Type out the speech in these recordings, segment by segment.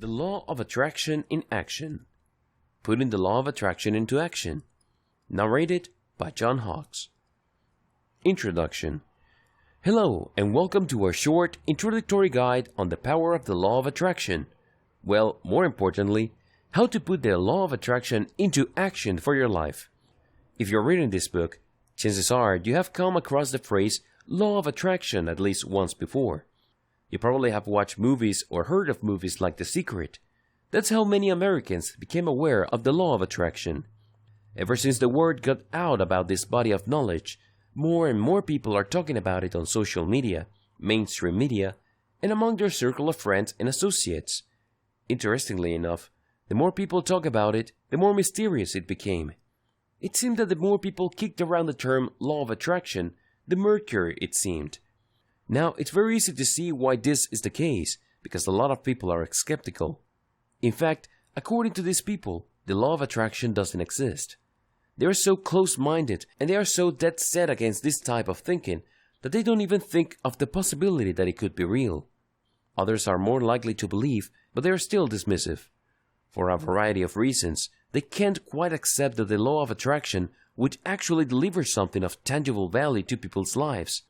The Law of Attraction in Action. Putting the Law of Attraction into Action. Narrated by John Hawkes. Introduction. Hello, and welcome to our short introductory guide on the power of the Law of Attraction. Well, more importantly, how to put the Law of Attraction into action for your life. If you're reading this book, chances are you have come across the phrase Law of Attraction at least once before. You probably have watched movies or heard of movies like The Secret. That's how many Americans became aware of the Law of Attraction. Ever since the word got out about this body of knowledge, more and more people are talking about it on social media, mainstream media, and among their circle of friends and associates. Interestingly enough, the more people talk about it, the more mysterious it became. It seemed that the more people kicked around the term Law of Attraction, the murkier it seemed. Now, it's very easy to see why this is the case, because a lot of people are skeptical. In fact, according to these people, the Law of Attraction doesn't exist. They are so close-minded and they are so dead set against this type of thinking that they don't even think of the possibility that it could be real. Others are more likely to believe, but they are still dismissive. For a variety of reasons, they can't quite accept that the Law of Attraction would actually deliver something of tangible value to people's lives.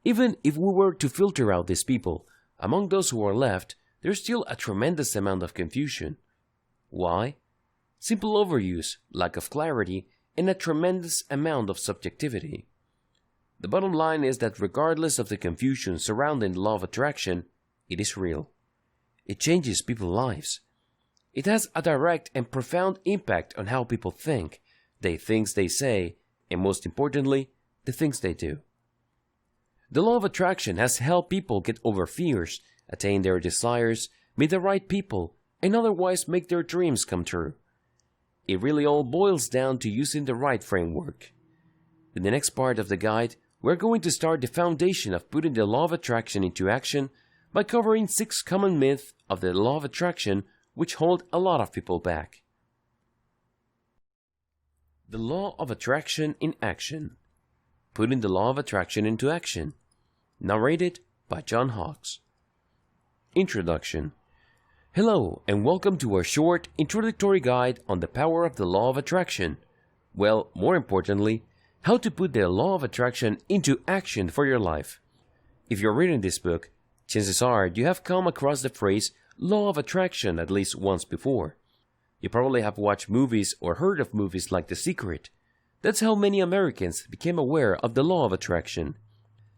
Even if we were to filter out these people, among those who are left, there's still a tremendous amount of confusion. Why? Simple overuse, lack of clarity, and a tremendous amount of subjectivity. The bottom line is that regardless of the confusion surrounding the Law of Attraction, it is real. It changes people's lives. It has a direct and profound impact on how people think, the things they say, and most importantly, the things they do. The Law of Attraction has helped people get over fears, attain their desires, meet the right people, and otherwise make their dreams come true. It really all boils down to using the right framework. In the next part of the guide, we're going to start the foundation of putting the Law of Attraction into action by covering 6 common myths of the Law of Attraction which hold a lot of people back. The Law of Attraction in Action. Putting the Law of Attraction into Action. Narrated by John Hawkes. Introduction. Hello, and welcome to our short introductory guide on the power of the Law of Attraction. Well, more importantly, how to put the Law of Attraction into action for your life. If you're reading this book, chances are you have come across the phrase Law of Attraction at least once before. You probably have watched movies or heard of movies like The Secret. That's how many Americans became aware of the Law of Attraction.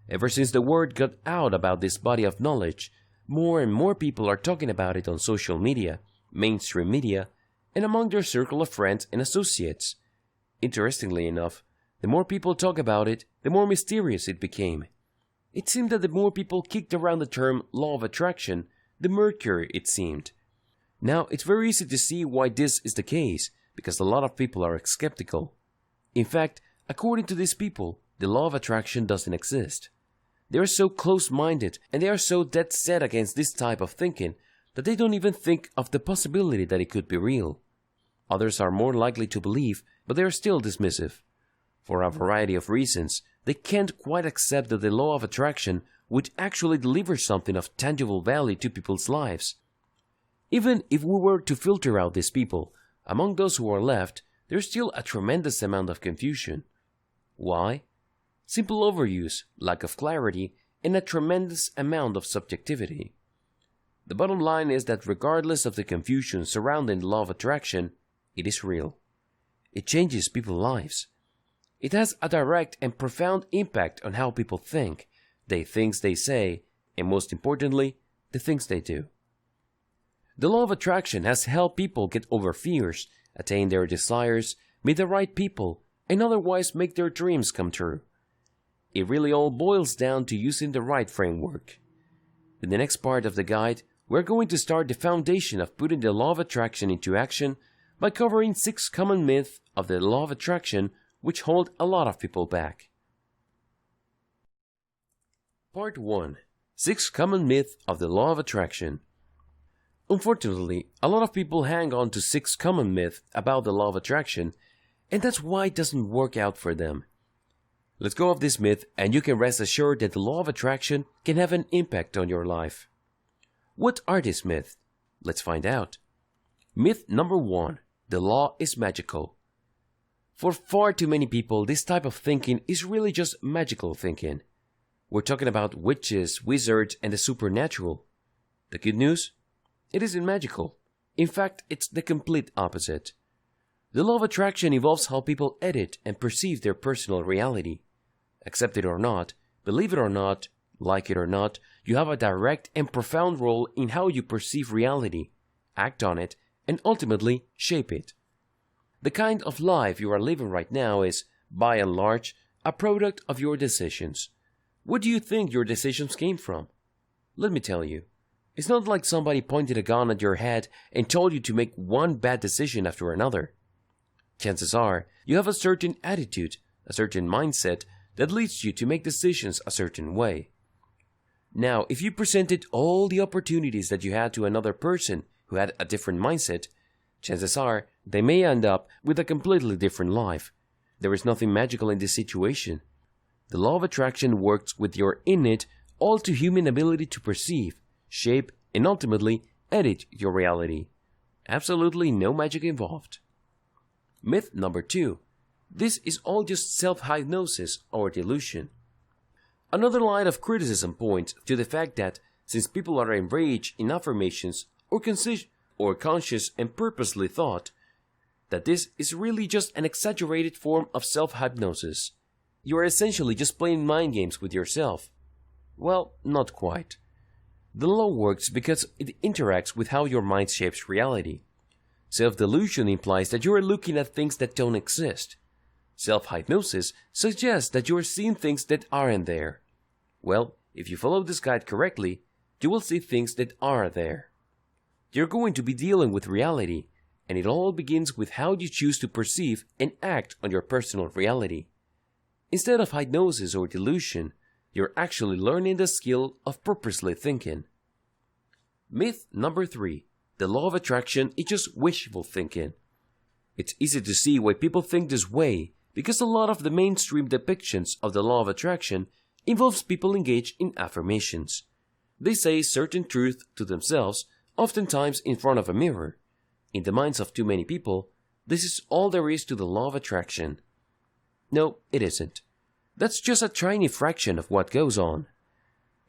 Ever since the word got out about this body of knowledge, more and more people are talking about it on social media, mainstream media, and among their circle of friends and associates. Interestingly enough, the more people talk about it, the more mysterious it became. It seemed that the more people kicked around the term Law of Attraction, the murkier it seemed. Now, it's very easy to see why this is the case, because a lot of people are skeptical. In fact, according to these people, the Law of Attraction doesn't exist. They are so close-minded and they are so dead set against this type of thinking that they don't even think of the possibility that it could be real. Others are more likely to believe, but they are still dismissive. For a variety of reasons, they can't quite accept that the Law of Attraction would actually deliver something of tangible value to people's lives. Even if we were to filter out these people, among those who are left, there's still a tremendous amount of confusion. Why? Simple overuse, lack of clarity, and a tremendous amount of subjectivity. The bottom line is that regardless of the confusion surrounding the Law of Attraction, it is real. It changes people's lives. It has a direct and profound impact on how people think, the things they say, and most importantly, the things they do. The Law of Attraction has helped people get over fears, attain their desires, meet the right people, and otherwise make their dreams come true. It really all boils down to using the right framework. In the next part of the guide, we're going to start the foundation of putting the Law of Attraction into action by covering 6 common myths of the Law of Attraction which hold a lot of people back. Part 1. 6 common myths of the Law of Attraction. Unfortunately, a lot of people hang on to 6 common myths about the Law of Attraction, and that's why it doesn't work out for them. Let's go off this myth and you can rest assured that the Law of Attraction can have an impact on your life. What are these myths? Let's find out. Myth number 1. The law is magical. For far too many people, this type of thinking is really just magical thinking. We're talking about witches, wizards, and the supernatural. The good news? It isn't magical. In fact, it's the complete opposite. The law of attraction involves how people edit and perceive their personal reality. Accept it or not, believe it or not, like it or not, you have a direct and profound role in how you perceive reality, act on it, and ultimately shape it. The kind of life you are living right now is, by and large, a product of your decisions. Where do you think your decisions came from? Let me tell you. It's not like somebody pointed a gun at your head and told you to make one bad decision after another. Chances are, you have a certain attitude, a certain mindset that leads you to make decisions a certain way. Now, if you presented all the opportunities that you had to another person who had a different mindset, chances are they may end up with a completely different life. There is nothing magical in this situation. The law of attraction works with your innate, all-too-human ability to perceive, shape, and ultimately edit your reality. Absolutely no magic involved. Myth number 2. This is all just self-hypnosis or delusion. Another line of criticism points to the fact that since people are enraged in affirmations or conscious and purposely thought, that this is really just an exaggerated form of self-hypnosis. You are essentially just playing mind games with yourself. Well, not quite. The law works because it interacts with how your mind shapes reality. Self-delusion implies that you are looking at things that don't exist. Self-hypnosis suggests that you are seeing things that aren't there. Well, if you follow this guide correctly, you will see things that are there. You're going to be dealing with reality, and it all begins with how you choose to perceive and act on your personal reality. Instead of hypnosis or delusion, you're actually learning the skill of purposely thinking. Myth number 3. The law of attraction is just wishful thinking. It's easy to see why people think this way because a lot of the mainstream depictions of the law of attraction involves people engaged in affirmations. They say certain truth to themselves, oftentimes in front of a mirror. In the minds of too many people, this is all there is to the law of attraction. No, it isn't. That's just a tiny fraction of what goes on.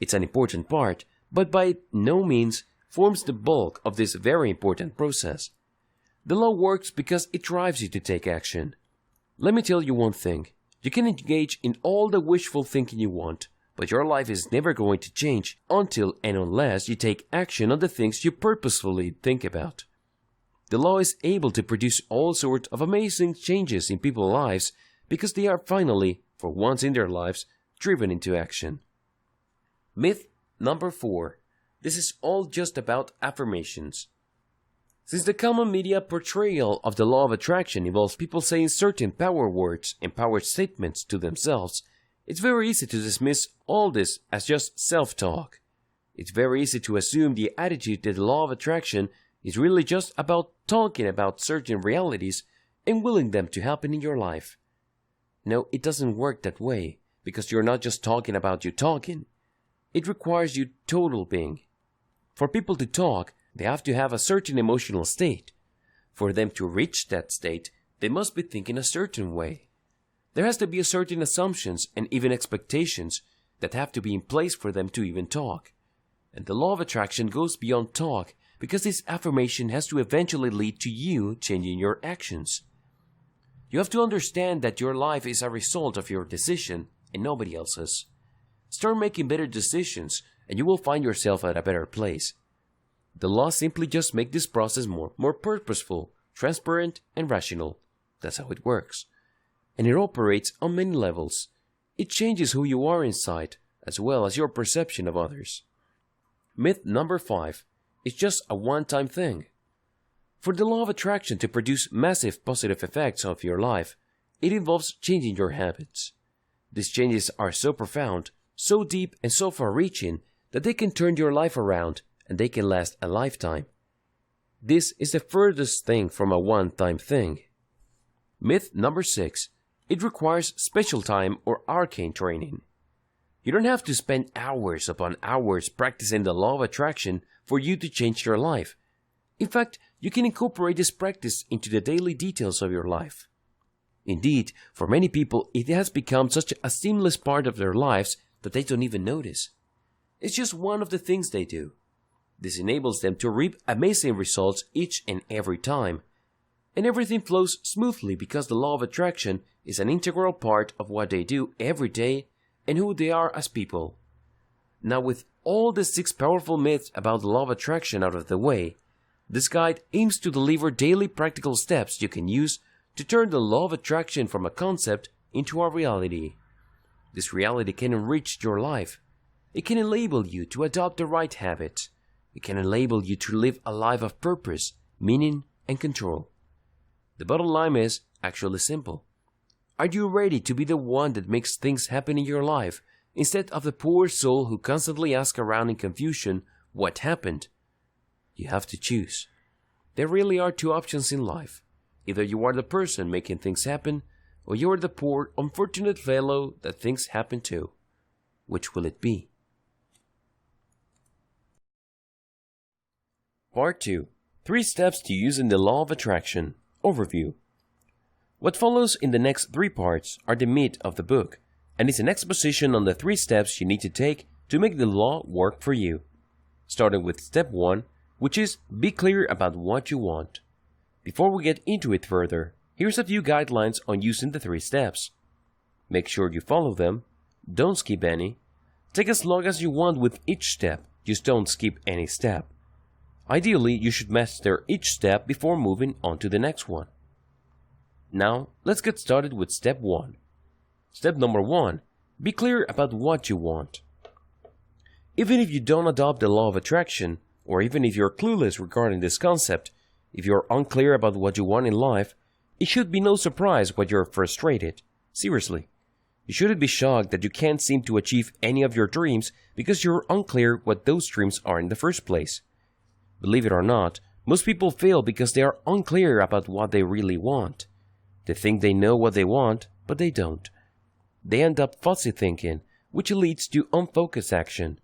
It's an important part, but by no means forms the bulk of this very important process. The law works because it drives you to take action. Let me tell you one thing. You can engage in all the wishful thinking you want, but your life is never going to change until and unless you take action on the things you purposefully think about. The law is able to produce all sorts of amazing changes in people's lives because they are finally, for once in their lives, driven into action. Myth number 4. This is all just about affirmations. Since the common media portrayal of the law of attraction involves people saying certain power words and power statements to themselves, it's very easy to dismiss all this as just self-talk. It's very easy to assume the attitude that the law of attraction is really just about talking about certain realities and willing them to happen in your life. No, it doesn't work that way, because you're not just talking about you talking. It requires you total being. For people to talk, they have to have a certain emotional state. For them to reach that state, they must be thinking a certain way. There has to be a certain assumptions and even expectations that have to be in place for them to even talk. And the law of attraction goes beyond talk because this affirmation has to eventually lead to you changing your actions. You have to understand that your life is a result of your decision and nobody else's. Start making better decisions and you will find yourself at a better place. The law simply just makes this process more purposeful, transparent, and rational. That's how it works. And it operates on many levels. It changes who you are inside, as well as your perception of others. Myth number 5. It's just a one-time thing. For the law of attraction to produce massive positive effects of your life, it involves changing your habits. These changes are so profound, so deep, and so far-reaching that they can turn your life around and they can last a lifetime. This is the furthest thing from a one-time thing. Myth number 6. It requires special time or arcane training. You don't have to spend hours upon hours practicing the law of attraction for you to change your life, In fact, you can incorporate this practice into the daily details of your life. Indeed, for many people, it has become such a seamless part of their lives that they don't even notice. It's just one of the things they do. This enables them to reap amazing results each and every time. And everything flows smoothly because the law of attraction is an integral part of what they do every day and who they are as people. Now, with all the 6 powerful myths about the law of attraction out of the way, this guide aims to deliver daily practical steps you can use to turn the law of attraction from a concept into a reality. This reality can enrich your life. It can enable you to adopt the right habits. It can enable you to live a life of purpose, meaning, and control. The bottom line is actually simple. Are you ready to be the one that makes things happen in your life, instead of the poor soul who constantly asks around in confusion what happened? You have to choose. There really are 2 options in life. Either you are the person making things happen, or you are the poor, unfortunate fellow that things happen to. Which will it be? Part 2. 3 steps to using the law of attraction. Overview. What follows in the next 3 parts are the meat of the book, and is an exposition on the 3 steps you need to take to make the law work for you. Starting with step 1, which is be clear about what you want. Before we get into it further, here's a few guidelines on using the 3 steps. Make sure you follow them. Don't skip any. Take as long as you want with each step, just don't skip any step. Ideally, you should master each step before moving on to the next one. Now, let's get started with step 1. Step number 1. Be clear about what you want. Even if you don't adopt the law of attraction, or even if you're clueless regarding this concept, if you're unclear about what you want in life, it should be no surprise why you're frustrated. Seriously. You shouldn't be shocked that you can't seem to achieve any of your dreams because you're unclear what those dreams are in the first place. Believe it or not, most people fail because they are unclear about what they really want. They think they know what they want, but they don't. They end up fuzzy thinking, which leads to unfocused action.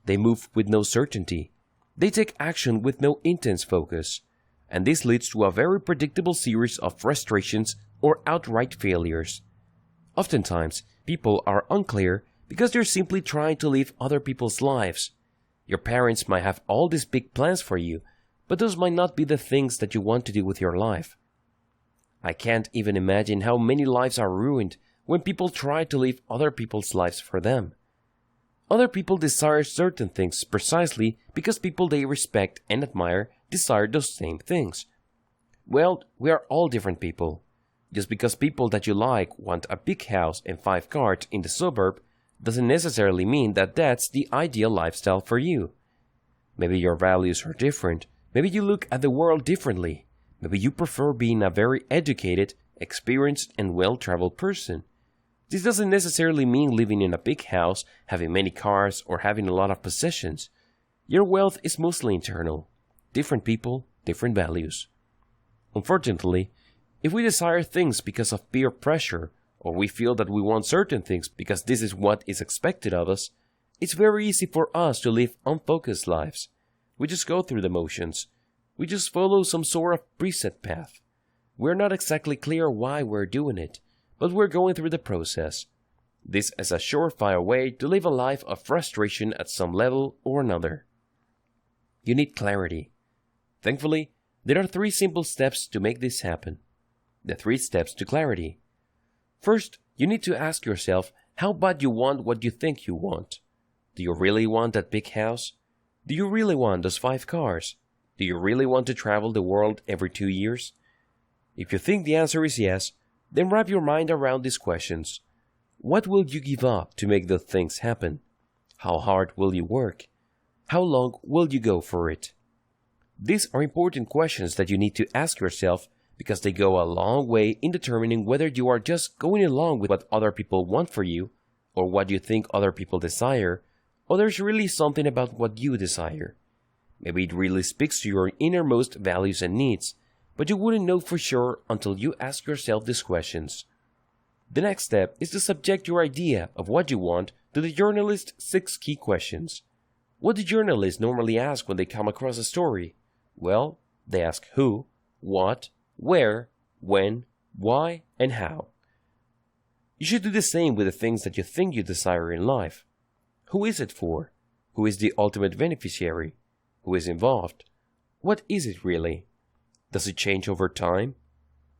They move with no certainty. They take action with no intense focus. And this leads to a very predictable series of frustrations or outright failures. Oftentimes, people are unclear because they're simply trying to live other people's lives. Your parents might have all these big plans for you, but those might not be the things that you want to do with your life. I can't even imagine how many lives are ruined when people try to live other people's lives for them. Other people desire certain things precisely because people they respect and admire desire those same things. Well, we are all different people. Just because people that you like want a big house and 5 cars in the suburb doesn't necessarily mean that that's the ideal lifestyle for you. Maybe your values are different. Maybe you look at the world differently. Maybe you prefer being a very educated, experienced, and well-traveled person. This doesn't necessarily mean living in a big house, having many cars, or having a lot of possessions. Your wealth is mostly internal. Different people, different values. Unfortunately, if we desire things because of peer pressure, or we feel that we want certain things because this is what is expected of us, it's very easy for us to live unfocused lives. We just go through the motions. We just follow some sort of preset path. We're not exactly clear why we're doing it, but we're going through the process. This is a surefire way to live a life of frustration at some level or another. You need clarity. Thankfully, there are 3 simple steps to make this happen. The 3 steps to clarity. First, you need to ask yourself how bad you want what you think you want. Do you really want that big house? Do you really want those 5 cars? Do you really want to travel the world every 2 years? If you think the answer is yes, then wrap your mind around these questions. What will you give up to make those things happen? How hard will you work? How long will you go for it? These are important questions that you need to ask yourself because they go a long way in determining whether you are just going along with what other people want for you, or what you think other people desire, or there's really something about what you desire. Maybe it really speaks to your innermost values and needs, but you wouldn't know for sure until you ask yourself these questions. The next step is to subject your idea of what you want to the journalist's 6 key questions. What do journalists normally ask when they come across a story? Well, They ask who, what, where, when, why, and how. You should do the same with the things that you think you desire in life. Who is it for? Who is the ultimate beneficiary? Who is involved? What is it really? Does it change over time?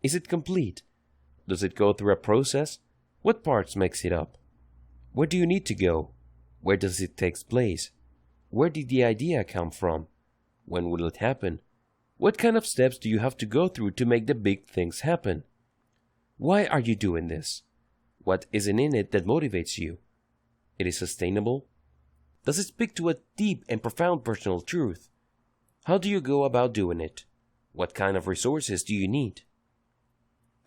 Is it complete? Does it go through a process? What parts makes it up? Where do you need to go? Where does it take place? Where did the idea come from? When will it happen? What kind of steps do you have to go through to make the big things happen? Why are you doing this? What isn't in it that motivates you? It is sustainable? Does it speak to a deep and profound personal truth? How do you go about doing it? What kind of resources do you need?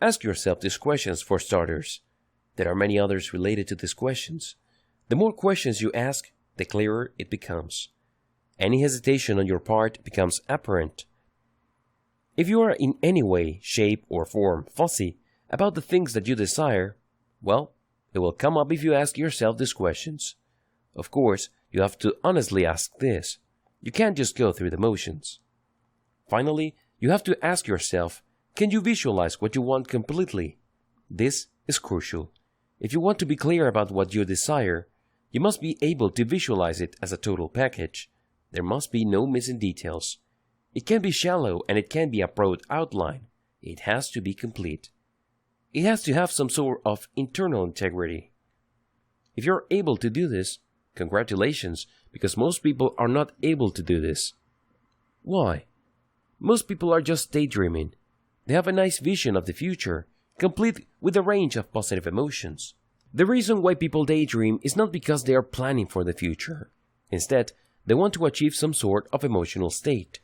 Ask yourself these questions for starters. There are many others related to these questions. The more questions you ask, the clearer it becomes. Any hesitation on your part becomes apparent. If you are in any way, shape, or form fussy about the things that you desire, well, it will come up if you ask yourself these questions. Of course, you have to honestly ask this. You can't just go through the motions. Finally, you have to ask yourself, can you visualize what you want completely? This is crucial. If you want to be clear about what you desire, you must be able to visualize it as a total package. There must be no missing details. It can be shallow and it can be a broad outline. It has to be complete. It has to have some sort of internal integrity. If you're able to do this, congratulations, because most people are not able to do this. Why? Most people are just daydreaming. They have a nice vision of the future, complete with a range of positive emotions. The reason why people daydream is not because they are planning for the future. Instead, they want to achieve some sort of emotional state.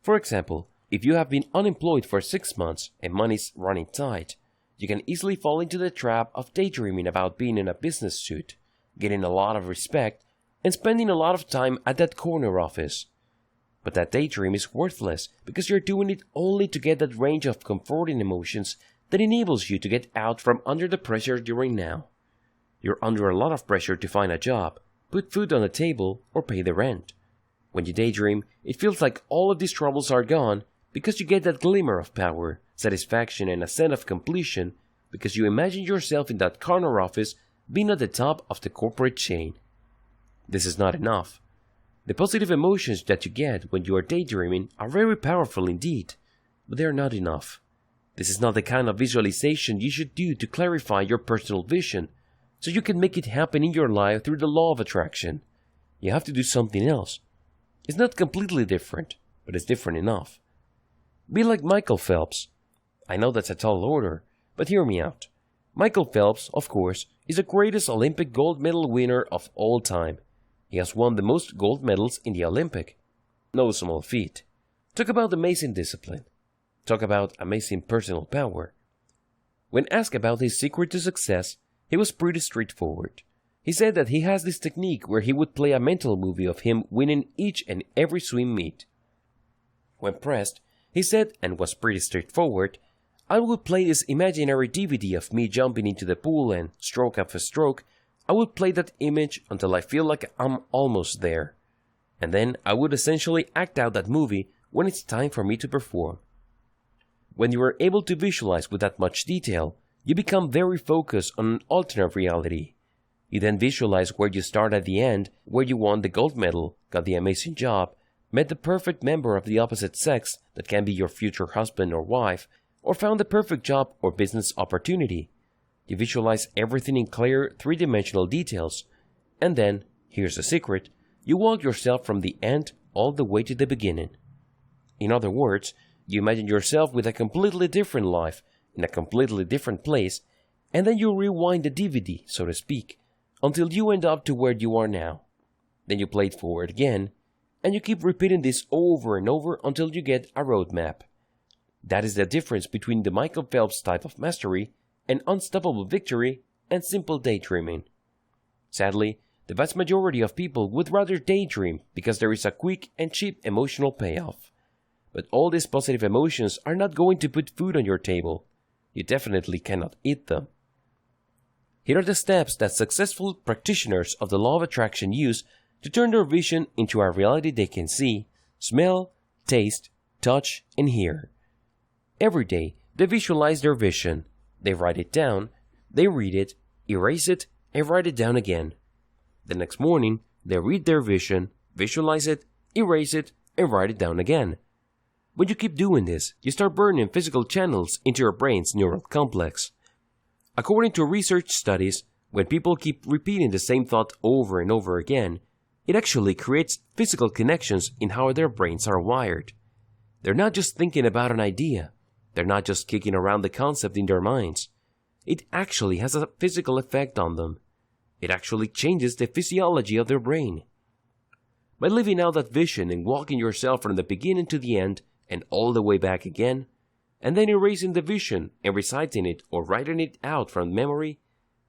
For example, if you have been unemployed for 6 months and money's running tight, you can easily fall into the trap of daydreaming about being in a business suit, getting a lot of respect, and spending a lot of time at that corner office. But that daydream is worthless because you're doing it only to get that range of comforting emotions that enables you to get out from under the pressure you're in now. You're under a lot of pressure to find a job, put food on the table, or pay the rent. When you daydream, it feels like all of these troubles are gone because you get that glimmer of power, satisfaction, and a sense of completion because you imagine yourself in that corner office being at the top of the corporate chain. This is not enough. The positive emotions that you get when you are daydreaming are very powerful indeed, but they are not enough. This is not the kind of visualization you should do to clarify your personal vision, so you can make it happen in your life through the law of attraction. You have to do something else. It's not completely different, but it's different enough. Be like Michael Phelps. I know that's a tall order, but hear me out. Michael Phelps, of course, is the greatest Olympic gold medal winner of all time. He has won the most gold medals in the Olympic. No small feat. Talk about amazing discipline. Talk about amazing personal power. When asked about his secret to success, he was pretty straightforward. He said that he has this technique where he would play a mental movie of him winning each and every swim meet. When pressed, he said, and was pretty straightforward, I would play this imaginary DVD of me jumping into the pool and, stroke after stroke, I would play that image until I feel like I'm almost there. And then I would essentially act out that movie when it's time for me to perform. When you are able to visualize with that much detail, you become very focused on an alternate reality. You then visualize where you start at the end, where you won the gold medal, got the amazing job, met the perfect member of the opposite sex that can be your future husband or wife, or found the perfect job or business opportunity. You visualize everything in clear, three-dimensional details, and then, here's the secret, you walk yourself from the end all the way to the beginning. In other words, you imagine yourself with a completely different life, in a completely different place, and then you rewind the DVD, so to speak, until you end up to where you are now. Then you play it forward again, and you keep repeating this over and over until you get a roadmap. That is the difference between the Michael Phelps type of mastery and unstoppable victory and simple daydreaming. Sadly, the vast majority of people would rather daydream because there is a quick and cheap emotional payoff. But all these positive emotions are not going to put food on your table. You definitely cannot eat them. Here are the steps that successful practitioners of the law of attraction use to turn their vision into a reality they can see, smell, taste, touch, and hear. Every day, they visualize their vision. They write it down, they read it, erase it, and write it down again. The next morning, they read their vision, visualize it, erase it, and write it down again. When you keep doing this, you start burning physical channels into your brain's neural complex. According to research studies, when people keep repeating the same thought over and over again, it actually creates physical connections in how their brains are wired. They're not just thinking about an idea. They're not just kicking around the concept in their minds. It actually has a physical effect on them. It actually changes the physiology of their brain. By living out that vision and walking yourself from the beginning to the end and all the way back again, and then erasing the vision and reciting it or writing it out from memory,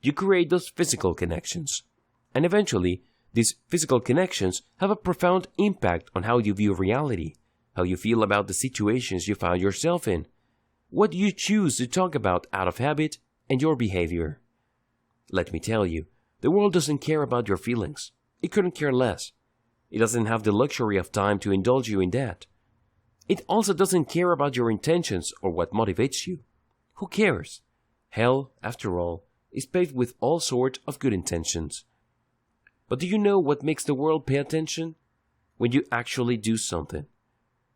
you create those physical connections. And eventually, these physical connections have a profound impact on how you view reality, how you feel about the situations you find yourself in, what you choose to talk about out of habit, and your behavior. Let me tell you, the world doesn't care about your feelings. It couldn't care less. It doesn't have the luxury of time to indulge you in that. It also doesn't care about your intentions or what motivates you. Who cares? Hell, after all, is paved with all sorts of good intentions. But do you know what makes the world pay attention? When you actually do something.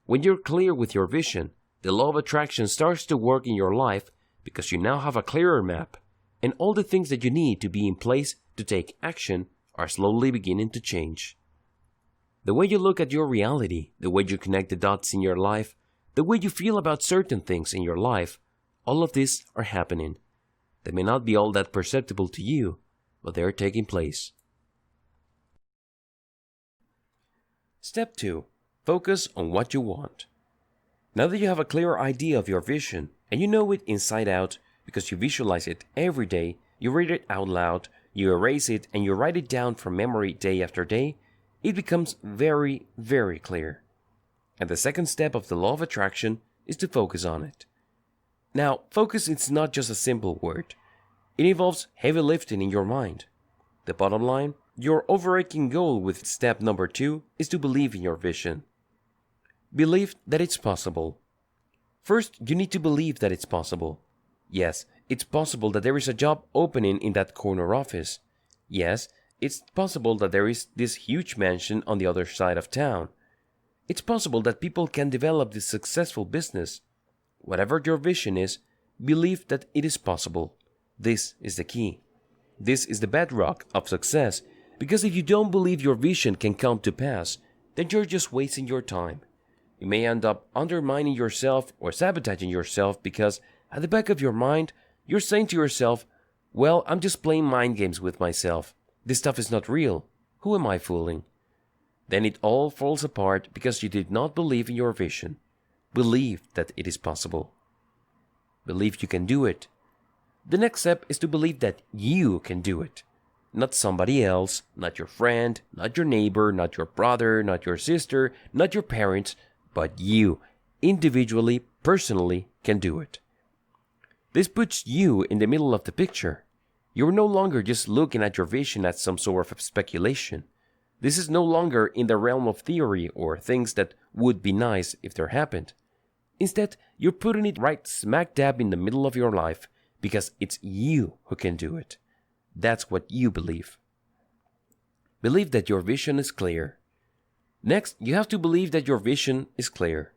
When you're clear with your vision, the law of attraction starts to work in your life because you now have a clearer map, and all the things that you need to be in place to take action are slowly beginning to change. The way you look at your reality, the way you connect the dots in your life, the way you feel about certain things in your life, all of these are happening. They may not be all that perceptible to you, but they are taking place. Step 2. Focus on what you want. Now that you have a clear idea of your vision, and you know it inside out because you visualize it every day, you read it out loud, you erase it, and you write it down from memory day after day, it becomes very, very clear. And the second step of the law of attraction is to focus on it. Now, focus is not just a simple word. It involves heavy lifting in your mind. The bottom line, your overarching goal with step number 2 is to believe in your vision. Believe that it's possible. First, you need to believe that it's possible. Yes, it's possible that there is a job opening in that corner office. Yes, it's possible that there is this huge mansion on the other side of town. It's possible that people can develop this successful business. Whatever your vision is, believe that it is possible. This is the key. This is the bedrock of success, because if you don't believe your vision can come to pass, then you're just wasting your time. You may end up undermining yourself or sabotaging yourself because at the back of your mind, you're saying to yourself, well, I'm just playing mind games with myself. This stuff is not real. Who am I fooling? Then it all falls apart because you did not believe in your vision. Believe that it is possible. Believe you can do it. The next step is to believe that you can do it. Not somebody else, not your friend, not your neighbor, not your brother, not your sister, not your parents, but you, individually, personally, can do it. This puts you in the middle of the picture. You're no longer just looking at your vision as some sort of speculation. This is no longer in the realm of theory or things that would be nice if they happened. Instead, you're putting it right smack dab in the middle of your life because it's you who can do it. That's what you believe. Believe that your vision is clear. Next, you have to believe that your vision is clear.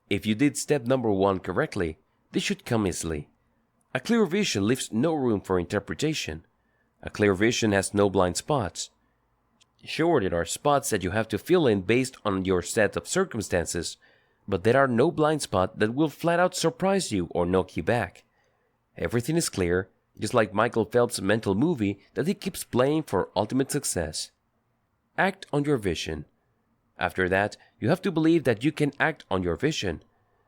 If you did step number 1 correctly, this should come easily. A clear vision leaves no room for interpretation. A clear vision has no blind spots. Sure, there are spots that you have to fill in based on your set of circumstances, but there are no blind spots that will flat out surprise you or knock you back. Everything is clear, just like Michael Phelps' mental movie that he keeps playing for ultimate success. Act on your vision. After that, you have to believe that you can act on your vision.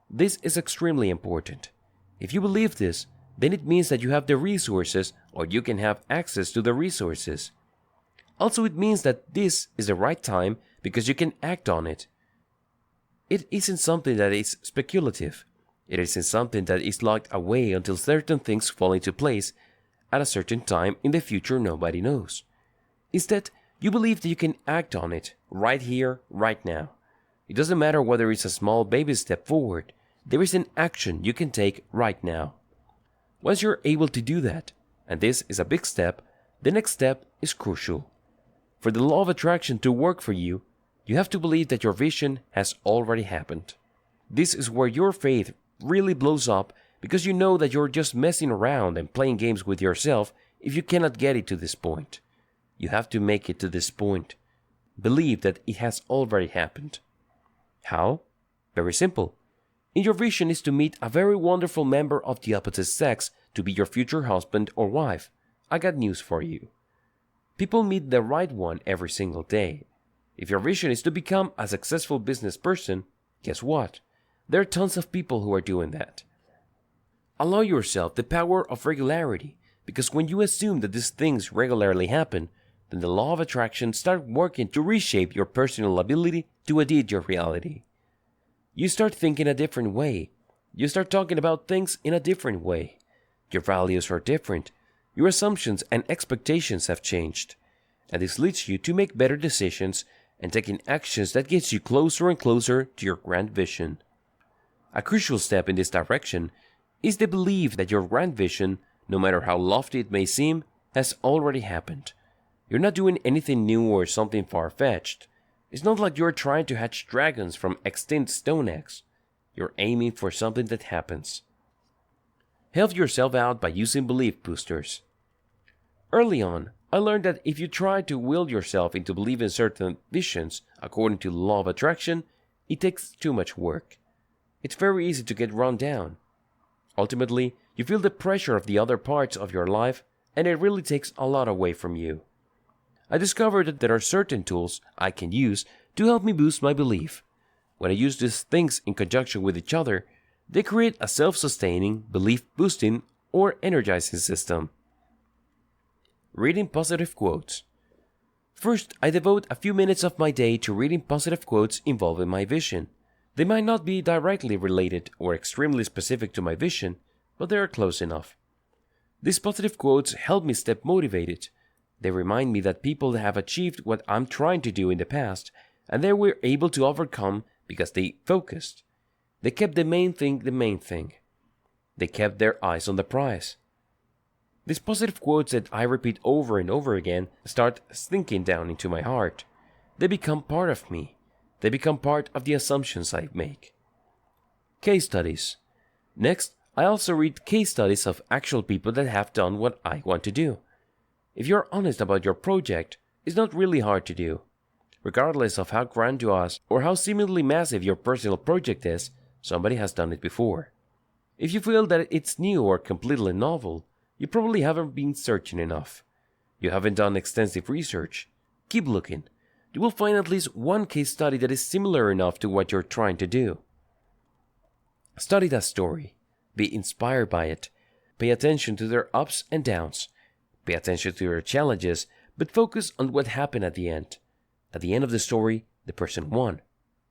This is extremely important. If you believe this, then it means that you have the resources or you can have access to the resources. Also, it means that this is the right time because you can act on it. It isn't something that is speculative. It isn't something that is locked away until certain things fall into place at a certain time in the future nobody knows. Instead, you believe that you can act on it right here, right now. It doesn't matter whether it's a small baby step forward, there is an action you can take right now. Once you're able to do that, and this is a big step, the next step is crucial. For the law of attraction to work for you, you have to believe that your vision has already happened. This is where your faith really blows up because you know that you're just messing around and playing games with yourself if you cannot get it to this point. You have to make it to this point. Believe that it has already happened. How? Very simple. In your vision is to meet a very wonderful member of the opposite sex to be your future husband or wife. I got news for you. People meet the right one every single day. If your vision is to become a successful business person, guess what? There are tons of people who are doing that. Allow yourself the power of regularity, because when you assume that these things regularly happen, then the law of attraction starts working to reshape your personal ability to edit your reality. You start thinking a different way. You start talking about things in a different way. Your values are different. Your assumptions and expectations have changed. And this leads you to make better decisions and taking actions that gets you closer and closer to your grand vision. A crucial step in this direction is the belief that your grand vision, no matter how lofty it may seem, has already happened. You're not doing anything new or something far-fetched. It's not like you're trying to hatch dragons from extinct stone eggs. You're aiming for something that happens. Help yourself out by using belief boosters. Early on, I learned that if you try to will yourself into believing certain visions according to the law of attraction, it takes too much work. It's very easy to get run down. Ultimately, you feel the pressure of the other parts of your life, and it really takes a lot away from you. I discovered that there are certain tools I can use to help me boost my belief. When I use these things in conjunction with each other, they create a self-sustaining, belief-boosting, or energizing system. Reading positive quotes. First, I devote a few minutes of my day to reading positive quotes involving my vision. They might not be directly related or extremely specific to my vision, but they are close enough. These positive quotes help me stay motivated. They remind me that people have achieved what I'm trying to do in the past, and they were able to overcome because they focused. They kept the main thing the main thing. They kept their eyes on the prize. These positive quotes that I repeat over and over again start sinking down into my heart. They become part of me. They become part of the assumptions I make. Case studies. Next, I also read case studies of actual people that have done what I want to do. If you're honest about your project, it's not really hard to do. Regardless of how grandiose or how seemingly massive your personal project is, somebody has done it before. If you feel that it's new or completely novel, you probably haven't been searching enough. You haven't done extensive research. Keep looking. You will find at least one case study that is similar enough to what you're trying to do. Study that story. Be inspired by it. Pay attention to their ups and downs. Pay attention to their challenges, but focus on what happened at the end. At the end of the story, the person won.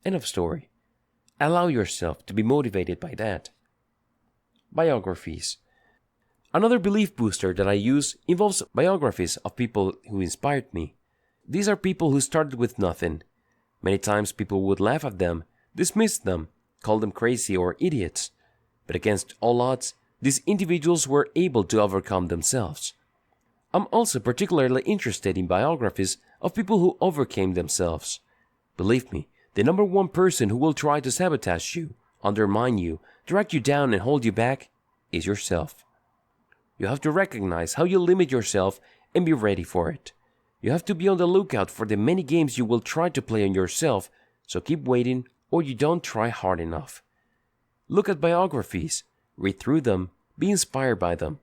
End of story. Allow yourself to be motivated by that. Biographies. Another belief booster that I use involves biographies of people who inspired me. These are people who started with nothing. Many times people would laugh at them, dismiss them, call them crazy or idiots. But against all odds, these individuals were able to overcome themselves. I'm also particularly interested in biographies of people who overcame themselves. Believe me, the number one person who will try to sabotage you, undermine you, drag you down and hold you back is yourself. You have to recognize how you limit yourself and be ready for it. You have to be on the lookout for the many games you will try to play on yourself, so keep waiting or you don't try hard enough. Look at biographies, read through them, be inspired by them.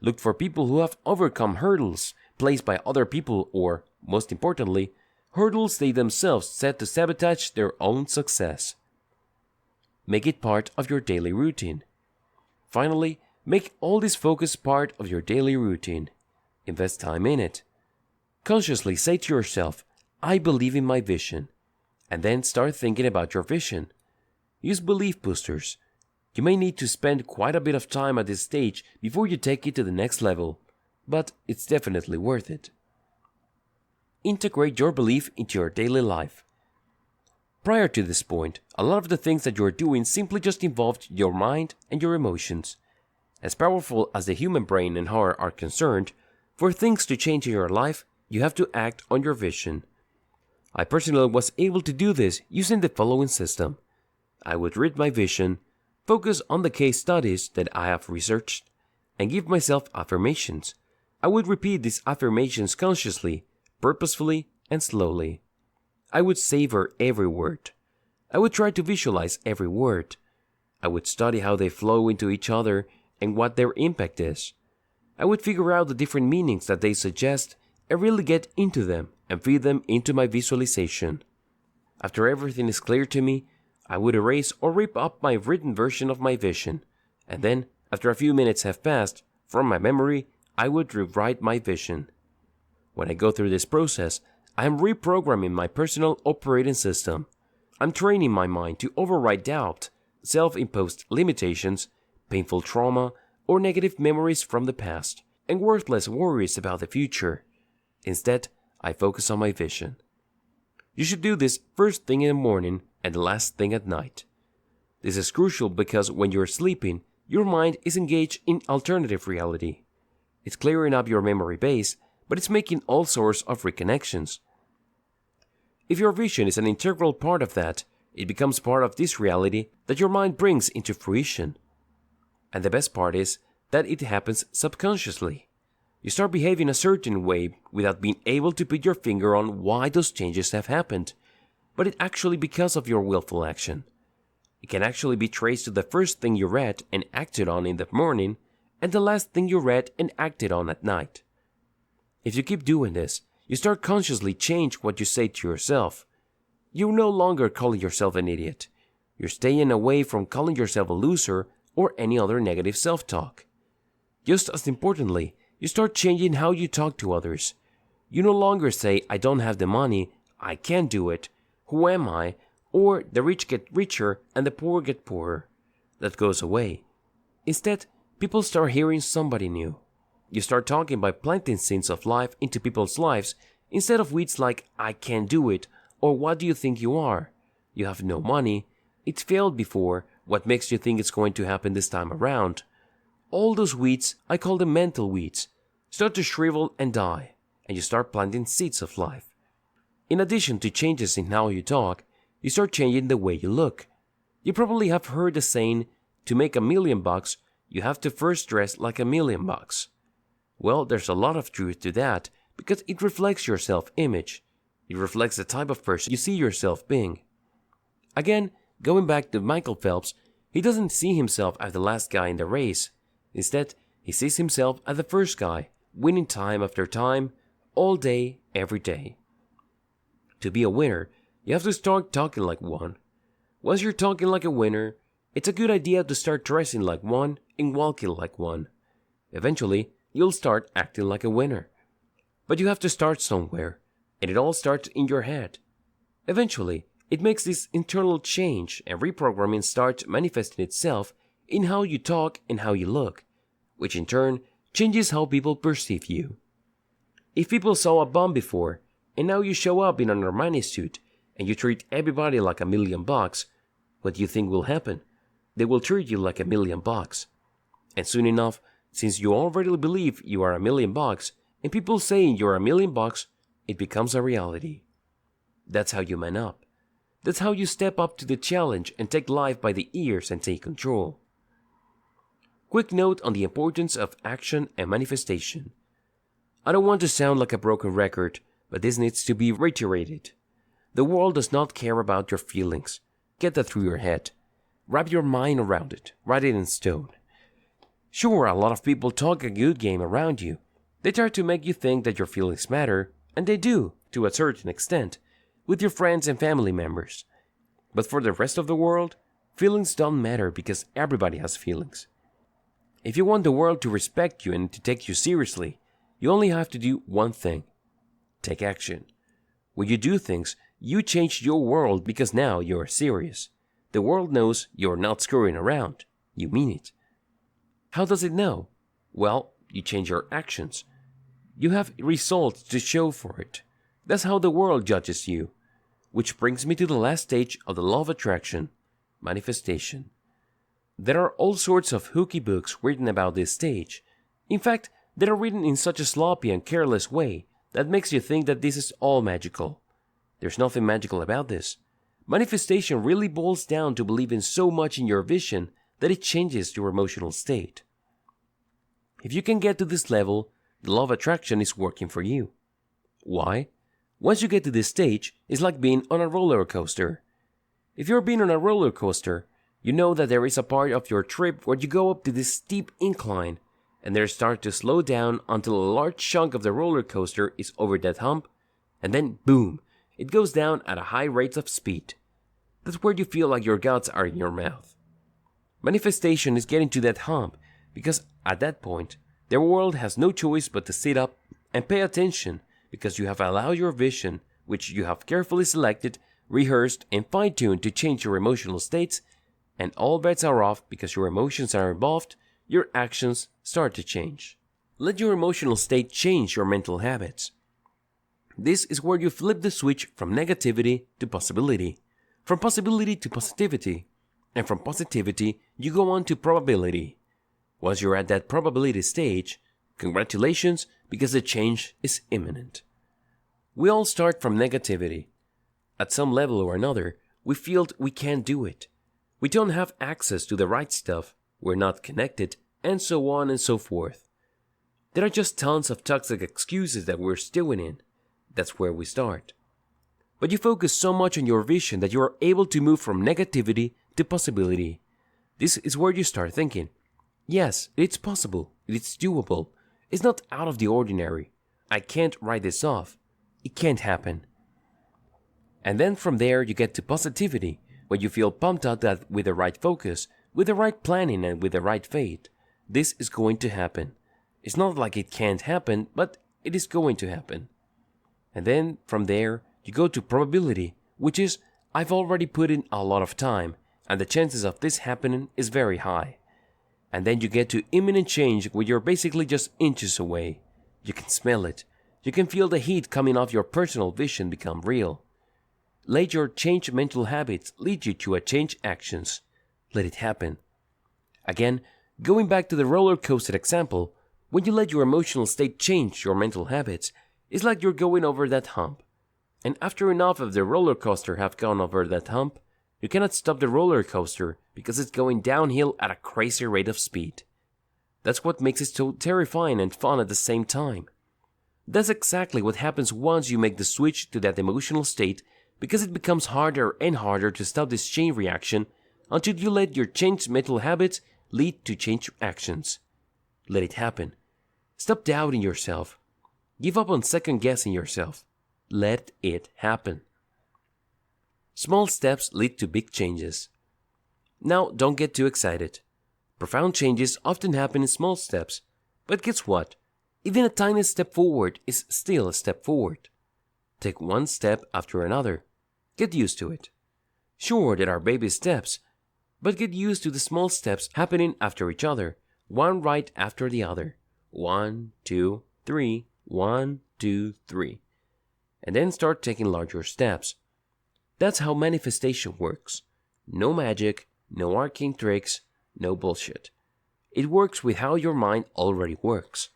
Look for people who have overcome hurdles placed by other people or, most importantly, hurdles they themselves set to sabotage their own success. Make it part of your daily routine. Finally, make all this focus part of your daily routine. Invest time in it. Consciously say to yourself, I believe in my vision. And then start thinking about your vision. Use belief boosters. You may need to spend quite a bit of time at this stage before you take it to the next level, but it's definitely worth it. Integrate your belief into your daily life. Prior to this point, a lot of the things that you're doing simply just involved your mind and your emotions. As powerful as the human brain and heart are concerned, for things to change in your life, you have to act on your vision. I personally was able to do this using the following system. I would read my vision, focus on the case studies that I have researched, and give myself affirmations. I would repeat these affirmations consciously, purposefully, and slowly. I would savor every word. I would try to visualize every word. I would study how they flow into each other and what their impact is. I would figure out the different meanings that they suggest and really get into them and feed them into my visualization. After everything is clear to me, I would erase or rip up my written version of my vision, and then, after a few minutes have passed, from my memory, I would rewrite my vision. When I go through this process, I am reprogramming my personal operating system. I'm training my mind to override doubt, self-imposed limitations, painful trauma, or negative memories from the past, and worthless worries about the future. Instead, I focus on my vision. You should do this first thing in the morning and the last thing at night. This is crucial because when you're sleeping, your mind is engaged in alternative reality. It's clearing up your memory base, but it's making all sorts of reconnections. If your vision is an integral part of that, it becomes part of this reality that your mind brings into fruition. And the best part is that it happens subconsciously. You start behaving a certain way without being able to put your finger on why those changes have happened, but it's actually because of your willful action. It can actually be traced to the first thing you read and acted on in the morning and the last thing you read and acted on at night. If you keep doing this, you start consciously change what you say to yourself. You're no longer calling yourself an idiot. You're staying away from calling yourself a loser or any other negative self-talk. Just as importantly, you start changing how you talk to others. You no longer say, I don't have the money, I can't do it, who am I, or the rich get richer and the poor get poorer. That goes away. Instead, people start hearing somebody new. You start talking by planting seeds of life into people's lives instead of weeds like, I can't do it, or what do you think you are? You have no money, it's failed before, what makes you think it's going to happen this time around? All those weeds, I call them mental weeds, start to shrivel and die, and you start planting seeds of life. In addition to changes in how you talk, you start changing the way you look. You probably have heard the saying, to make $1 million, you have to first dress like $1 million. Well, there's a lot of truth to that because it reflects your self-image. It reflects the type of person you see yourself being. Again, going back to Michael Phelps, he doesn't see himself as the last guy in the race. Instead, he sees himself as the first guy, winning time after time, all day, every day. To be a winner, you have to start talking like one. Once you're talking like a winner, it's a good idea to start dressing like one and walking like one. Eventually, you'll start acting like a winner. But you have to start somewhere, and it all starts in your head. Eventually, it makes this internal change and reprogramming starts manifesting itself in how you talk and how you look, which in turn changes how people perceive you. If people saw a bum before, and now you show up in an Armani suit, and you treat everybody like $1 million, what do you think will happen? They will treat you like $1 million. And soon enough, since you already believe you are $1 million, and people saying you're $1 million, it becomes a reality. That's how you man up. That's how you step up to the challenge and take life by the ears and take control. Quick note on the importance of action and manifestation. I don't want to sound like a broken record, but this needs to be reiterated. The world does not care about your feelings. Get that through your head. Wrap your mind around it. Write it in stone. Sure, a lot of people talk a good game around you. They try to make you think that your feelings matter, and they do, to a certain extent, with your friends and family members. But for the rest of the world, feelings don't matter because everybody has feelings. If you want the world to respect you and to take you seriously, you only have to do one thing. Take action. When you do things, you change your world because now you're serious. The world knows you're not screwing around. You mean it. How does it know? Well, you change your actions. You have results to show for it. That's how the world judges you. Which brings me to the last stage of the law of attraction, manifestation. There are all sorts of hooky books written about this stage. In fact, they are written in such a sloppy and careless way that makes you think that this is all magical. There's nothing magical about this. Manifestation really boils down to believing so much in your vision that it changes your emotional state. If you can get to this level, the law of attraction is working for you. Why? Once you get to this stage, it's like being on a roller coaster. If you're being on a roller coaster, you know that there is a part of your trip where you go up to this steep incline and then start to slow down until a large chunk of the roller coaster is over that hump, and then boom, it goes down at a high rate of speed. That's where you feel like your guts are in your mouth. Manifestation is getting to that hump because at that point, the world has no choice but to sit up and pay attention because you have allowed your vision, which you have carefully selected, rehearsed, and fine-tuned to change your emotional states, and all bets are off because your emotions are involved, your actions start to change. Let your emotional state change your mental habits. This is where you flip the switch from negativity to possibility, from possibility to positivity, and from positivity you go on to probability. Once you're at that probability stage, congratulations, because the change is imminent. We all start from negativity. At some level or another, we feel we can't do it. We don't have access to the right stuff, we're not connected, and so on and so forth. There are just tons of toxic excuses that we're stewing in. That's where we start. But you focus so much on your vision that you are able to move from negativity to possibility. This is where you start thinking, yes, it's possible, it's doable, it's not out of the ordinary. I can't write this off. It can't happen. And then from there you get to positivity, where you feel pumped out that with the right focus, with the right planning and with the right faith, this is going to happen. It's not like it can't happen, but it is going to happen. And then from there you go to probability, which is I've already put in a lot of time and the chances of this happening is very high. And then you get to imminent change where you're basically just inches away. You can smell it. You can feel the heat coming off your personal vision become real. Let your changed mental habits lead you to a change actions. Let it happen. Again, going back to the roller coaster example, when you let your emotional state change your mental habits, it's like you're going over that hump. And after enough of the roller coaster have gone over that hump, you cannot stop the roller coaster because it's going downhill at a crazy rate of speed. That's what makes it so terrifying and fun at the same time. That's exactly what happens once you make the switch to that emotional state, because it becomes harder and harder to stop this chain reaction until you let your changed mental habits lead to change actions. Let it happen. Stop doubting yourself. Give up on second guessing yourself. Let it happen. Small steps lead to big changes. Now, don't get too excited. Profound changes often happen in small steps, but guess what? Even a tiny step forward is still a step forward. Take one step after another. Get used to it. Sure, there are baby steps, but get used to the small steps happening after each other, one right after the other. 1, 2, 3, 1, 2, 3. And then start taking larger steps. That's how manifestation works. No magic, no arcane tricks, no bullshit. It works with how your mind already works.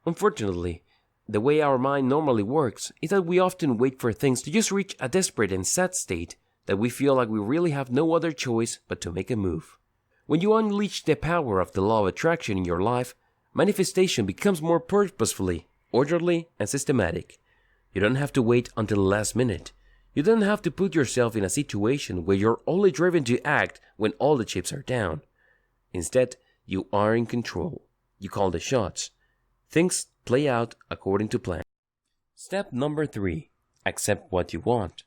Unfortunately, the way our mind normally works is that we often wait for things to just reach a desperate and sad state that we feel like we really have no other choice but to make a move. When you unleash the power of the law of attraction in your life, manifestation becomes more purposefully, orderly, and systematic. You don't have to wait until the last minute. You don't have to put yourself in a situation where you're only driven to act when all the chips are down. Instead, you are in control. You call the shots. Things play out according to plan. Step number 3. Accept what you want.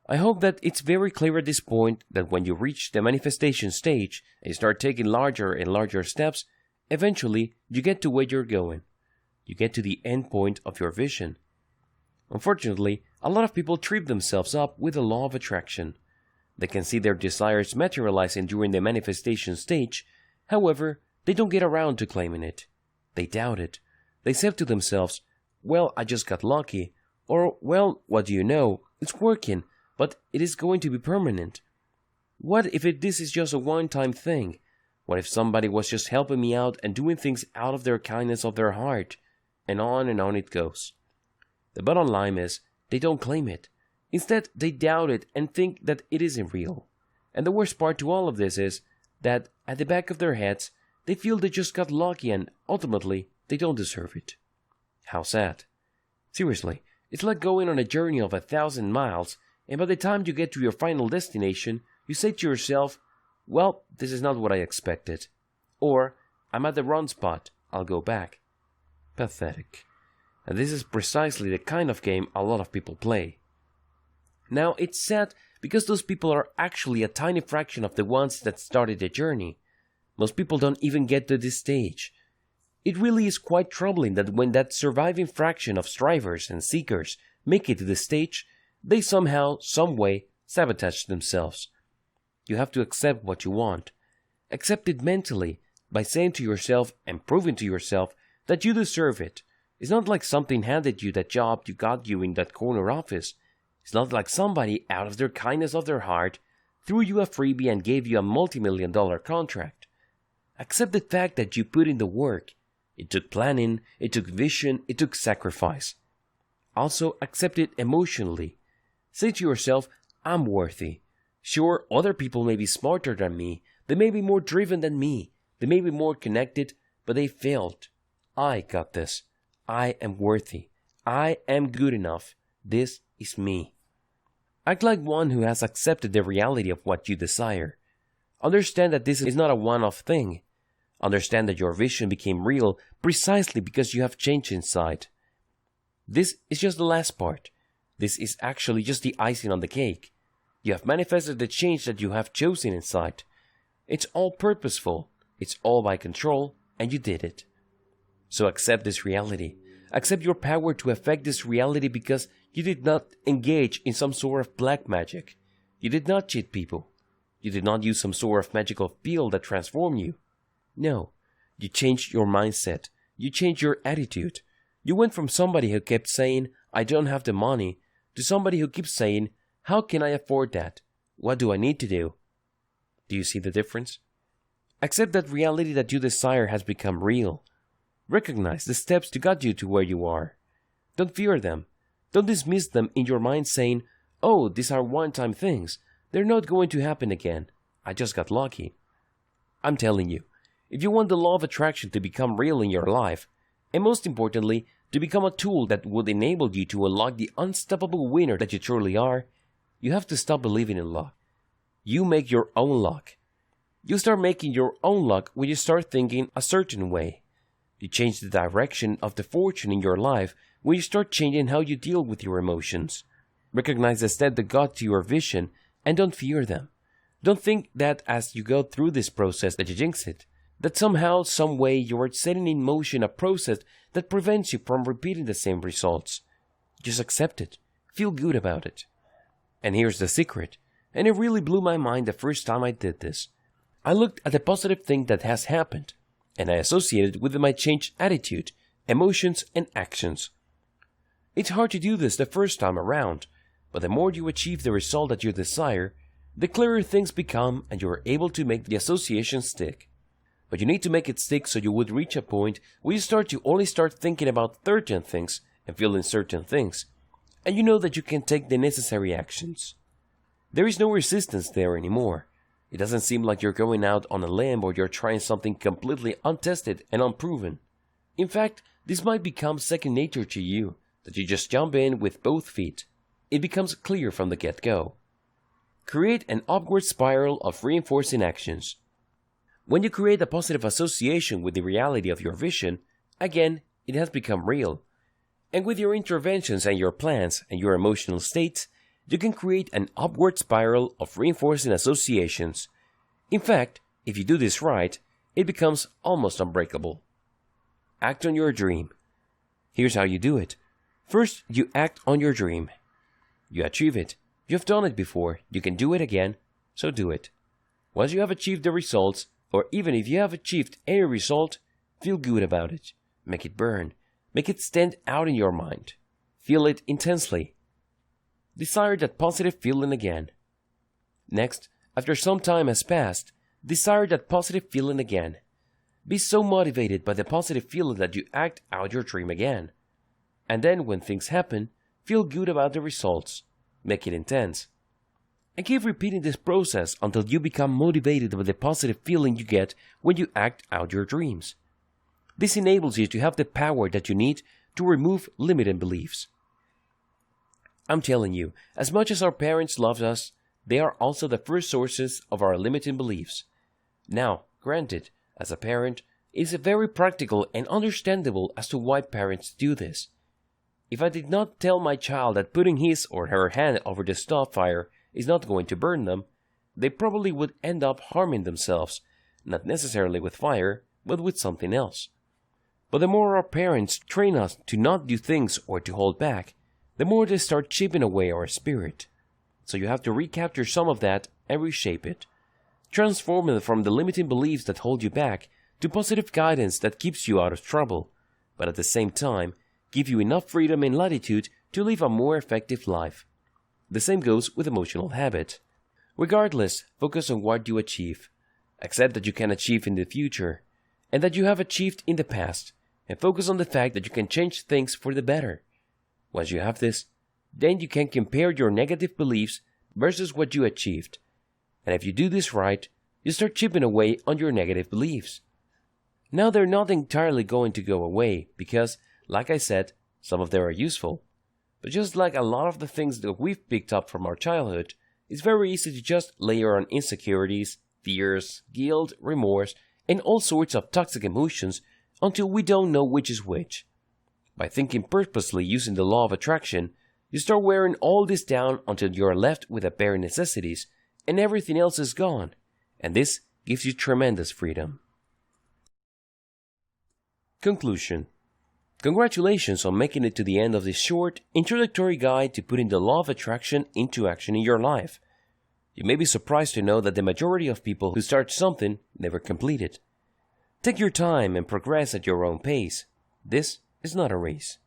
I hope that it's very clear at this point that when you reach the manifestation stage and start taking larger and larger steps, eventually you get to where you're going. You get to the end point of your vision. Unfortunately, a lot of people trip themselves up with the law of attraction. They can see their desires materializing during the manifestation stage, however, they don't get around to claiming it. They doubt it. They say to themselves, well, I just got lucky, Or, well, what do you know? It's working, but it is going to be permanent. What if this is just a one-time thing? What if somebody was just helping me out and doing things out of their kindness of their heart? And on it goes. The bottom line is, they don't claim it. Instead, they doubt it and think that it isn't real. And the worst part to all of this is that at the back of their heads, they feel they just got lucky and ultimately, they don't deserve it. How sad. Seriously, it's like going on a journey of 1,000 miles, and by the time you get to your final destination, you say to yourself, well, this is not what I expected. Or, I'm at the wrong spot, I'll go back. Pathetic. And this is precisely the kind of game a lot of people play. Now, it's sad because those people are actually a tiny fraction of the ones that started the journey. Most people don't even get to this stage. It really is quite troubling that when that surviving fraction of strivers and seekers make it to this stage, they somehow, some way, sabotage themselves. You have to accept what you want. Accept it mentally by saying to yourself and proving to yourself that you deserve it. It's not like something handed you that job you got you in that corner office. It's not like somebody, out of their kindness of their heart, threw you a freebie and gave you a multi-million-dollar contract. Accept the fact that you put in the work. It took planning, it took vision, it took sacrifice. Also, accept it emotionally. Say to yourself, I'm worthy. Sure, other people may be smarter than me, they may be more driven than me, they may be more connected, but they failed. I got this. I am worthy. I am good enough. This is me. Act like one who has accepted the reality of what you desire. Understand that this is not a one-off thing. Understand that your vision became real precisely because you have changed inside. This is just the last part. This is actually just the icing on the cake. You have manifested the change that you have chosen inside. It's all purposeful. It's all by control, and you did it. So accept this reality. Accept your power to affect this reality because you did not engage in some sort of black magic. You did not cheat people. You did not use some sort of magical pill that transformed you. No, you changed your mindset. You changed your attitude. You went from somebody who kept saying, I don't have the money, to somebody who keeps saying, how can I afford that? What do I need to do? Do you see the difference? Accept that reality that you desire has become real. Recognize the steps to get you to where you are. Don't fear them. Don't dismiss them in your mind saying, oh, these are one-time things. They're not going to happen again. I just got lucky. I'm telling you, if you want the law of attraction to become real in your life, and most importantly, to become a tool that would enable you to unlock the unstoppable winner that you truly are, you have to stop believing in luck. You make your own luck. You start making your own luck when you start thinking a certain way. You change the direction of the fortune in your life when you start changing how you deal with your emotions. Recognize the step that got to your vision and don't fear them. Don't think that as you go through this process that you jinx it, that somehow, some way you are setting in motion a process that prevents you from repeating the same results. Just accept it. Feel good about it. And here's the secret, and it really blew my mind the first time I did this. I looked at the positive thing that has happened, and I associated it with my changed attitude, emotions, and actions. It's hard to do this the first time around, but the more you achieve the result that you desire, the clearer things become and you are able to make the association stick. But you need to make it stick so you would reach a point where you start to only start thinking about certain things and feeling certain things, and you know that you can take the necessary actions. There is no resistance there anymore. It doesn't seem like you're going out on a limb or you're trying something completely untested and unproven. In fact, this might become second nature to you, that you just jump in with both feet. It becomes clear from the get-go. Create an upward spiral of reinforcing actions. When you create a positive association with the reality of your vision, again, it has become real. And with your interventions and your plans and your emotional states, you can create an upward spiral of reinforcing associations. In fact, if you do this right, it becomes almost unbreakable. Act on your dream. Here's how you do it. First, you act on your dream. You achieve it. You've done it before. You can do it again, so do it. Once you have achieved the results, or even if you have achieved any result, feel good about it. Make it burn. Make it stand out in your mind. feel it intensely. Desire that positive feeling again. Next, after some time has passed, desire that positive feeling again. Be so motivated by the positive feeling that you act out your dream again. And then when things happen, feel good about the results. Make it intense. And keep repeating this process until you become motivated by the positive feeling you get when you act out your dreams. This enables you to have the power that you need to remove limiting beliefs. I'm telling you, as much as our parents loved us, they are also the first sources of our limiting beliefs. Now, granted, as a parent, it is very practical and understandable as to why parents do this. If I did not tell my child that putting his or her hand over the stove fire is not going to burn them, they probably would end up harming themselves, not necessarily with fire, but with something else. But the more our parents train us to not do things or to hold back, the more they start chipping away our spirit. So you have to recapture some of that and reshape it. Transform it from the limiting beliefs that hold you back to positive guidance that keeps you out of trouble, but at the same time, give you enough freedom and latitude to live a more effective life. The same goes with emotional habit. Regardless, focus on what you achieve. Accept that you can achieve in the future, and that you have achieved in the past, and focus on the fact that you can change things for the better. Once you have this, then you can compare your negative beliefs versus what you achieved. And if you do this right, you start chipping away on your negative beliefs. Now they're not entirely going to go away because, like I said, some of them are useful. But just like a lot of the things that we've picked up from our childhood, it's very easy to just layer on insecurities, fears, guilt, remorse, and all sorts of toxic emotions until we don't know which is which. By thinking purposely using the law of attraction, you start wearing all this down until you are left with the bare necessities and everything else is gone, and this gives you tremendous freedom. Conclusion. Congratulations on making it to the end of this short, introductory guide to putting the law of attraction into action in your life. You may be surprised to know that the majority of people who start something never complete it. Take your time and progress at your own pace. This is not a race.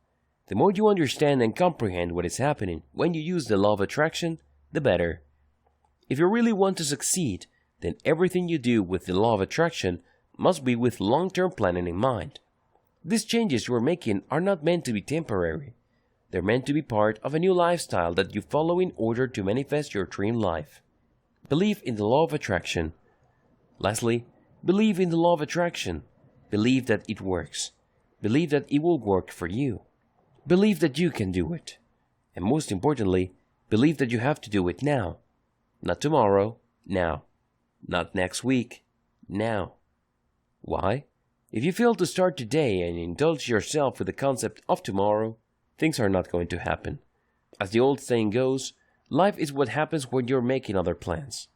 The more you understand and comprehend what is happening when you use the law of attraction, the better. If you really want to succeed, then everything you do with the law of attraction must be with long-term planning in mind. These changes you are making are not meant to be temporary. They're meant to be part of a new lifestyle that you follow in order to manifest your dream life. Believe in the law of attraction. Lastly, believe in the law of attraction. Believe that it works. Believe that it will work for you. Believe that you can do it. And most importantly, believe that you have to do it now. Not tomorrow, now. Not next week, now. Why? If you fail to start today and indulge yourself with the concept of tomorrow, things are not going to happen. As the old saying goes, life is what happens when you're making other plans.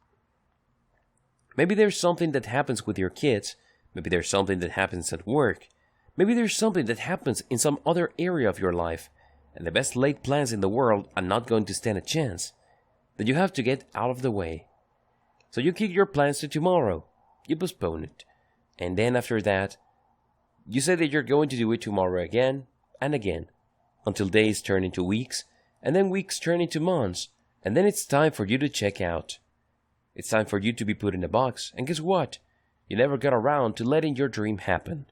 Maybe there's something that happens with your kids, maybe there's something that happens at work, maybe there's something that happens in some other area of your life, and the best laid plans in the world are not going to stand a chance. Then you have to get out of the way. So you kick your plans to tomorrow, you postpone it, and then after that, you say that you're going to do it tomorrow again and again, until days turn into weeks, and then weeks turn into months, and then it's time for you to check out. It's time for you to be put in a box, and guess what? You never got around to letting your dream happen.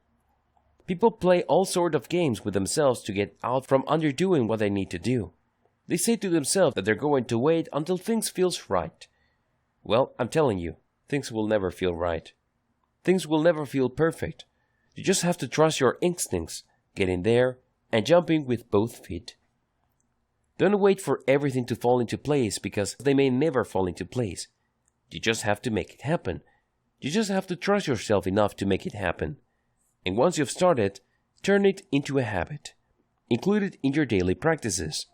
People play all sorts of games with themselves to get out from underdoing what they need to do. They say to themselves that they're going to wait until things feels right. Well, I'm telling you, things will never feel right. Things will never feel perfect. You just have to trust your instincts, get in there, and jump in with both feet. Don't wait for everything to fall into place because they may never fall into place. You just have to make it happen. You just have to trust yourself enough to make it happen. And once you've started, turn it into a habit. Include it in your daily practices.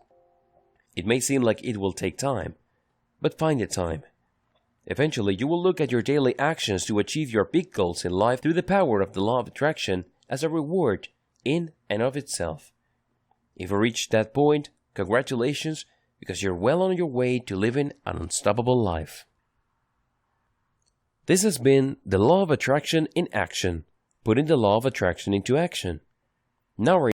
It may seem like it will take time, but find the time. Eventually, you will look at your daily actions to achieve your big goals in life through the power of the law of attraction as a reward in and of itself. If you reach that point, congratulations, because you're well on your way to living an unstoppable life. This has been the Law of Attraction in Action, putting the Law of Attraction into action. Now